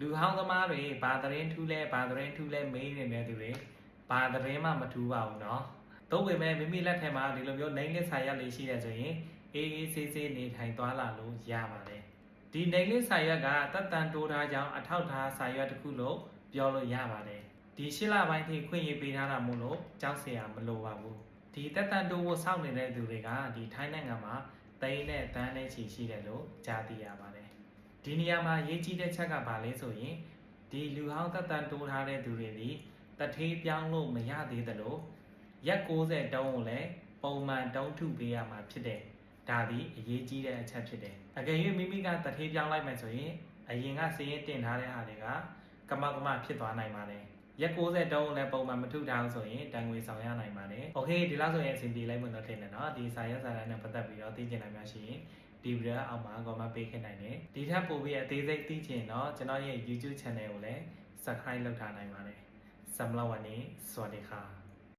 လူဟောင်းသမားတွေဘာသတင်းထူးလဲမေးနေတဲ့သူတွေဘာသတင်းမှမထူးပါဘူးเนาะတော့ပေမဲ့မိမိလက်ထဲမှာဒီလိုမျိုးနိုင်လစ်စာရွက်လေးရှိတဲ့ဆိုရင်အေးအေးဆေးဆေးနေထိုင်သွားလာလို့ရပါတယ်ဒီနိုင်လစ်စာရွက်ကတက်တန်တိုးထားကြောင်းအထောက်ထားစာရွက်တစ်ခုလို့ပြောလို့ရပါတယ်ဒီရှစ်လပိုင်းထိခွင့်ရပေးထားတာမို့လို့ကြောက်စရာမလိုပါဘူးဒီတက်တန်တိုးကိုစောင့်နေတဲ့သူတွေကဒီထိုင်းနိုင်ငံမှာသိန်းနဲ့တန်းနဲ့ချီရှိတယ်လို့ကြားသိရပါတယ်ဒီနေရာမှာရေးကြီးတဲ့ချက်ကဘာလဲဆိုရင်ဒီလူဟောင်းတက်တန်တိုးထားတဲ့သူတွေဒီတထေးပြောင်းလို့မရသေးသလိုရက်60တုံးကိုလည်းပုံမှန်တုံးထုပေးရမှာဖြစ်တယ်ဒါဒီအရေးကြီးတဲ့အချက်ဖြစ်တယ်အကယ်၍မိမိကတထေးပြောင်းလိုက်မယ်ဆိုရင်အရင်ကစည်ရင်တင်ထားတဲ့ဟာတွေကကမောက်ကမဖြစ်သွားနိုင်ပါတယ်ရက်60တုံးကိုလည်းပုံမှန်မထုထားဘူးဆိုရင်တန်ငွေဆောင်ရနိုင်ပါတယ်โอเคဒီလောက်ဆိုရင်အဆင်ပြေလိုက်မှတော့ထင်တယ်เนาะဒီစာရွက်စာတမ်းနဲ့ပတ်သက်ပြီးတော့သိချင်တာများရှိရင်ဒီဗီဒီယိုအောက်မှာ comment ပေးခဲ့နိုင်တယ်ဒီထက်ပိုပြီးအသေးစိတ်သိချင်တော့ကျွန်တော်ရဲ့ YouTube channel ကိုလည်း subscribe လုပ်ထားနိုင်ပါတယ်สำหรับวันนี้สวัสดีค่ะ